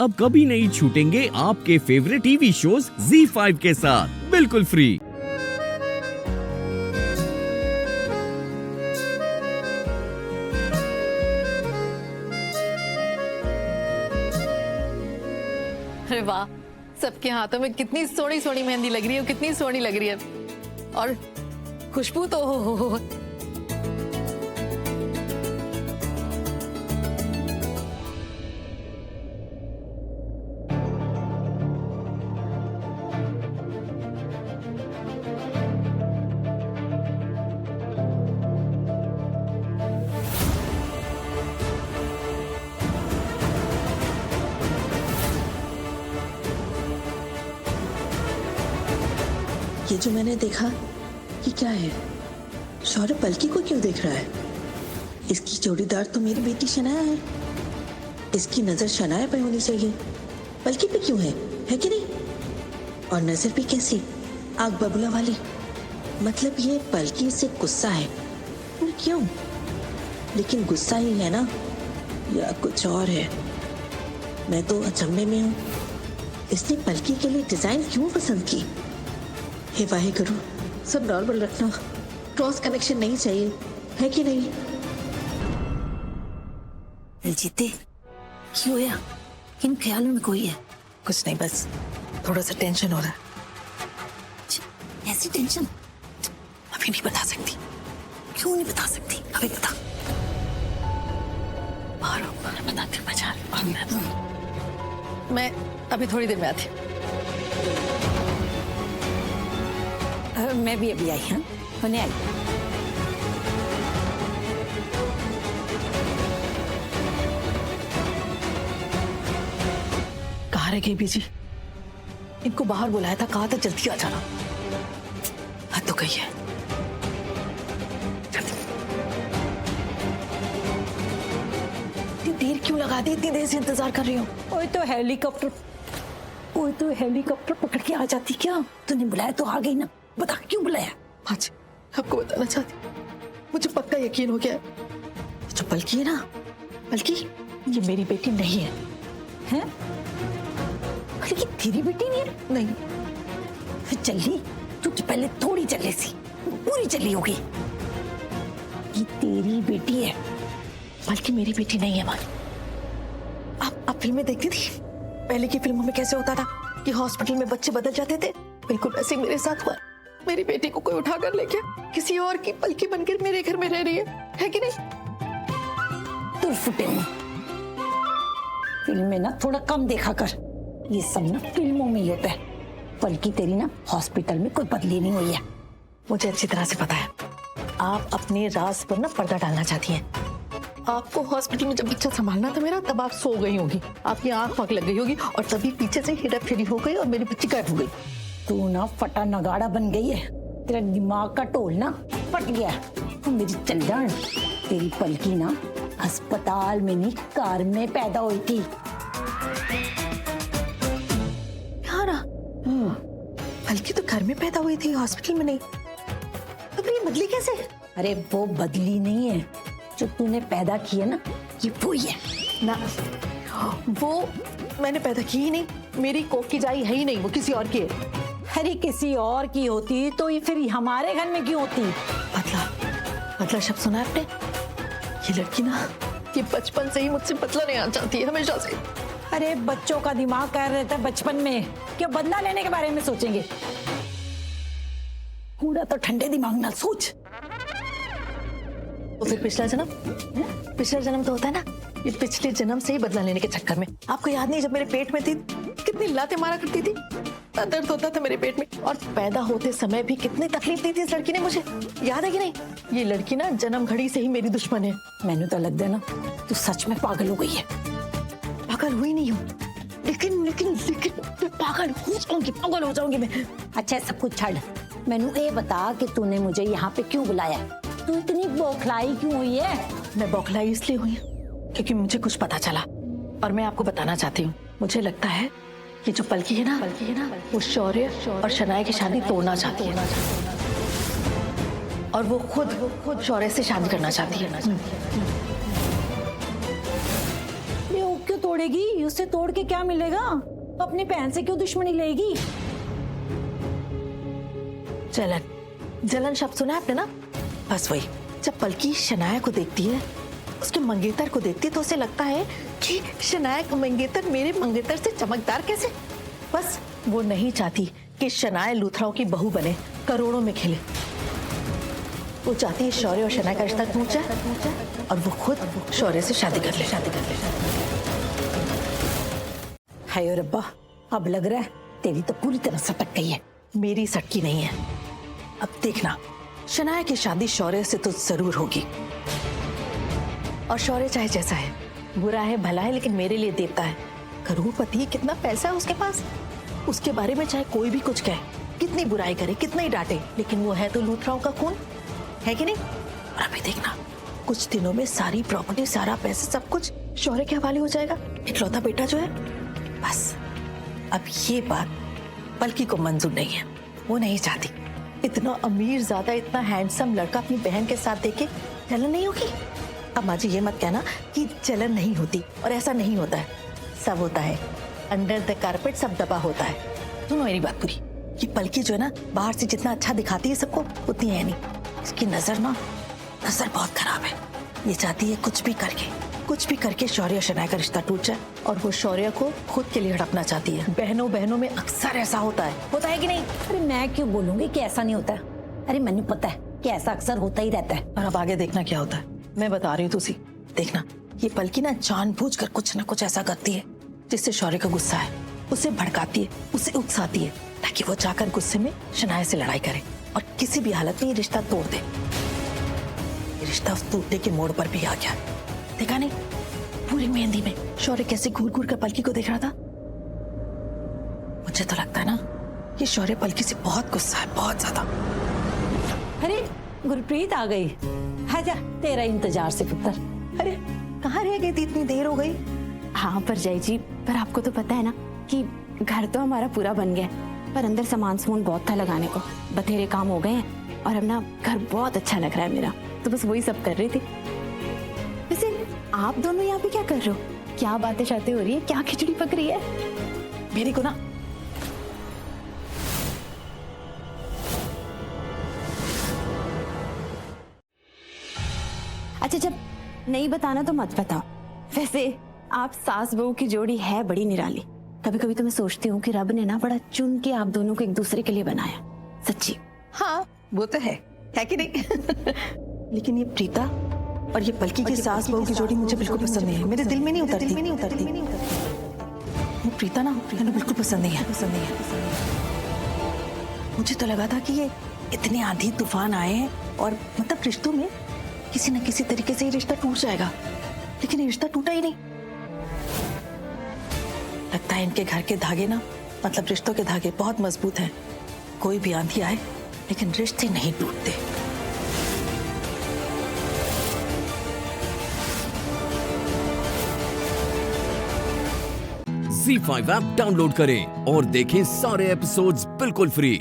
अब कभी नहीं छूटेंगे आपके फेवरेट टीवी शोज ZEE5 के साथ बिल्कुल फ्री। अरे वाह, सबके हाथों में कितनी सोहनी सोहनी मेहंदी लग रही है, कितनी सोहनी लग रही है। और खुशबू तो हो। ये जो मैंने देखा ये क्या है? सौरभ पलकी को क्यों देख रहा है? इसकी जोड़ीदार तो मेरी बेटी शनाया है। इसकी नजर शनाया पे होनी चाहिए, पलकी पे क्यों है कि नहीं? और नजर भी कैसी, आग बबूला वाली। मतलब ये पलकी से गुस्सा है, पर क्यों? लेकिन गुस्सा ही है ना, या कुछ और है? मैं तो अचंभे में हूँ। इसने पलकी के लिए डिजाइन क्यों पसंद की? हे वाहेगुरु, सब नॉर्मल रखना, क्रॉस कनेक्शन नहीं चाहिए, है कि नहीं? जीते क्यों होया? किन ख्यालों में कोई है? कुछ नहीं, बस थोड़ा सा टेंशन हो रहा है। ऐसी टेंशन अभी नहीं बता सकती। क्यों नहीं बता सकती? अभी बता। बार बताते मजा मैं अभी थोड़ी देर में आती हूँ। मैं भी अभी आई हूँ, होने आई। कहाँ रह गई बीजी? इनको बाहर बुलाया था, कहा था जल्दी आ जाना। हद तो गई है। इतनी देर क्यों लगा दी? इतनी देर से इंतजार कर रही हूँ। ओए तो हेलीकॉप्टर पकड़ के आ जाती क्या? तूने बुलाया तो आ गई ना, बता क्यों बुलाया? आज आपको बताना चाहती, मुझे पक्का यकीन हो गया है, जो पलकी है ना, पलकी ये मेरी बेटी नहीं है। हैं? अरे ये तेरी बेटी नहीं है? नहीं। फिर चली तू तो पहले थोड़ी चले सी, पूरी चली होगी। ये तेरी बेटी है। बल्कि मेरी बेटी नहीं है माँ। आप फिल्में देखती थी? पहले की फिल्मों में कैसे होता था कि हॉस्पिटल में बच्चे बदल जाते थे, बिल्कुल वैसे ही मेरे साथ हुआ। मेरी बेटी को कोई उठाकर ले गया, किसी और की पलकी बनकर मेरे घर में रह रही है कि नहीं? तू फुटे फिल्में ना थोड़ा कम देखा कर, ये सब ना फिल्मों में ही होता है। बल्कि तेरी ना हॉस्पिटल में कोई बदली नहीं हुई है। मुझे अच्छी तरह से पता है, आप अपने राज पर ना पर्दा डालना चाहती हैं। आपको हॉस्पिटल में जब बच्चा संभालना था मेरा, तब आप सो गई होगी, आपकी आंख पक लग गई होगी, और तभी पीछे से हेरा फेरी हो गई और मेरी बच्ची गायब हो गई। तू ना फटा नगाड़ा बन गई है, तेरा दिमाग का टोल ना फट गया है। तो मेरी चंदन, तेरी पलकी ना अस्पताल में नहीं, कार में पैदा हुई थी। पलकी तो घर में पैदा हुई थी, हॉस्पिटल में नहीं। अब ये बदली कैसे? अरे वो बदली नहीं है, जो तूने पैदा की है ना, ये वो ही है ना। वो मैंने पैदा की ही नहीं, मेरी कोख की जाई है ही नहीं, वो किसी और की है। अरे किसी और की होती तो ये फिर हमारे घर में क्यों होती? बदला शब्द सुना आपने? ये लड़की ना, ये बचपन से ही मुझसे बदला लेना चाहती है, हमेशा से। अरे बच्चों का दिमाग कह रहता है बचपन में क्या बदला लेने के बारे में सोचेंगे? पूरा तो ठंडे दिमाग ना सोच। तो फिर पिछला जन्म तो होता है ना, ये पिछले जन्म से ही बदला लेने के चक्कर में। आपको याद नहीं, जब मेरे पेट में थी कितनी लातें मारा करती थी, इतना दर्द होता था मेरे पेट में, और पैदा होते समय भी कितनी तकलीफ दी थी इस लड़की ने मुझे, याद है कि नहीं? ये लड़की ना जन्म घड़ी से ही मेरी दुश्मन है। मैंने तो लगता है ना तू सच में पागल हो गई है। पागल हुई नहीं हूँ, लेकिन मैं पागल हो जाऊंगी मैं। अच्छा सब कुछ छड़, मैनू ये बता कि तूने मुझे यहाँ पे क्यों बुलाया? तू इतनी बौखलाई क्यों हुई है? मैं बौखलाई इसलिए हुई क्योंकि मुझे कुछ पता चला, और मैं आपको बताना चाहती हूँ। मुझे लगता है कि जो पलकी है ना, वो शौर्य और शनाया की शादी तोड़ना चाहती है, और वो खुद शौर्य से शादी करना चाहती है। क्यों तोड़ेगी? उससे तोड़ के क्या मिलेगा? अपनी बहन से क्यों दुश्मनी लेगी? जलन शब्द सुना है आपने ना? बस वही, जब पलकी शनाया को देखती है, उसके मंगेतर को देखती है, तो उसे लगता है कि शनाया का मंगेतर मेरे मंगेतर से चमकदार कैसे? बस वो नहीं चाहती कि शनाया लूथराओं की बहू बने, करोड़ों में खिले। वो चाहती है शौर्य और शनाया का रिश्ता टूट जाए और वो खुद शौर्य से शादी कर ले। हाय रब्बा, अब लग रहा है तेरी तो पूरी तरह सटक गई है। मेरी सटकी नहीं है। अब देखना, शनाया की शादी शौर्य से तो जरूर होगी। और शौर्य चाहे जैसा है, बुरा है भला है, लेकिन मेरे लिए देवता है। करोड़पति है, कितना पैसा है उसके पास। उसके बारे में चाहे कोई भी कुछ कहे, कितनी बुराई करे, कितना ही डांटे, लेकिन वो है तो लूथराओं का खून, है कि नहीं? और अभी देखना, कुछ दिनों में सारी प्रॉपर्टी, सारा पैसा, सब कुछ शौर्य के हवाले हो जाएगा। इकलौता बेटा जो है, बस अब ये बात पलकी को मंजूर नहीं है। वो नहीं चाहती इतना अमीर ज्यादा, इतना हैंडसम लड़का अपनी बहन के साथ देखे जलन नहीं होगी। अब माँ जी ये मत कहना कि जलन नहीं होती, और ऐसा नहीं होता है, सब होता है। अंडर द कारपेट सब दबा होता है। सुनो मेरी बात पूरी, ये पलकी जो है ना, बाहर से जितना अच्छा दिखाती है सबको, उतनी है नहीं। इसकी नजर बहुत खराब है। ये चाहती है कुछ भी करके शौर्य और शनाया का रिश्ता टूट जाए, और वो शौर्य को खुद के लिए हड़पना चाहती है। बहनों में अक्सर ऐसा होता है कि नहीं? अरे मैं क्यों बोलूंगी कि ऐसा नहीं होता है? अरे मैंने पता है कि ऐसा अक्सर होता ही रहता है। और अब आगे देखना क्या होता है, मैं बता रही हूँ तुसी। देखना, ये पलकी ना जानबूझकर कुछ ना कुछ ऐसा करती है जिससे शौर्य का गुस्सा है, उसे भड़काती है, उसे उकसाती है, ताकि वो जाकर गुस्से में शनाया से लड़ाई करे और किसी भी हालत में ये रिश्ता तोड़ दे। ये रिश्ता उस टूटने के मोड़ पर भी आ गया। देखा नहीं, पूरी मेहंदी में शौर्य कैसे घूर कर पलकी को देख रहा था। मुझे तो लगता है ना, ये शौर्य पलकी से बहुत गुस्सा है, बहुत ज्यादा। अरे गुरप्रीत आ गई। आजा, तेरा इंतजार से पुत्र। अरे कहाँ रह गई थी, इतनी देर हो गई? हाँ परजाई जी, पर आपको तो पता है ना कि घर तो हमारा पूरा बन गया, पर अंदर सामान बहुत था लगाने को, बथेरे काम हो गए हैं, और अब ना घर बहुत अच्छा लग रहा है मेरा, तो बस वही सब कर रही थी। वैसे आप दोनों यहाँ पे क्या कर रहे हो? क्या बातें शातें हो रही है? क्या खिचड़ी पक रही है? मेरी को ना अच्छा, जब नहीं बताना तो मत बताओ। वैसे आप सास बहू की जोड़ी है बड़ी निराली। कभी कभी तो मैं सोचती हूँ कि रब ने ना बड़ा चुन के आप दोनों को एक दूसरे के लिए बनाया, सच्ची। हाँ वो तो है कि नहीं? लेकिन ये प्रीता और ये पलकी की सास बहू की जोड़ी मुझे बिल्कुल पसंद नहीं है। मेरे दिल में नहीं उतरती। ये प्रीता ना मुझे बिल्कुल पसंद नहीं है। मुझे तो लगा था कि ये इतने आंधी तूफान आए हैं और मतलब रिश्तों में किसी न किसी तरीके से ये रिश्ता टूट जाएगा, लेकिन ये रिश्ता टूटा ही नहीं। लगता है इनके घर के धागे ना, मतलब रिश्तों के धागे बहुत मजबूत हैं। कोई भी आंधी आए लेकिन रिश्ते नहीं टूटते। Z5 ऐप डाउनलोड करें और देखें सारे एपिसोड्स बिल्कुल फ्री।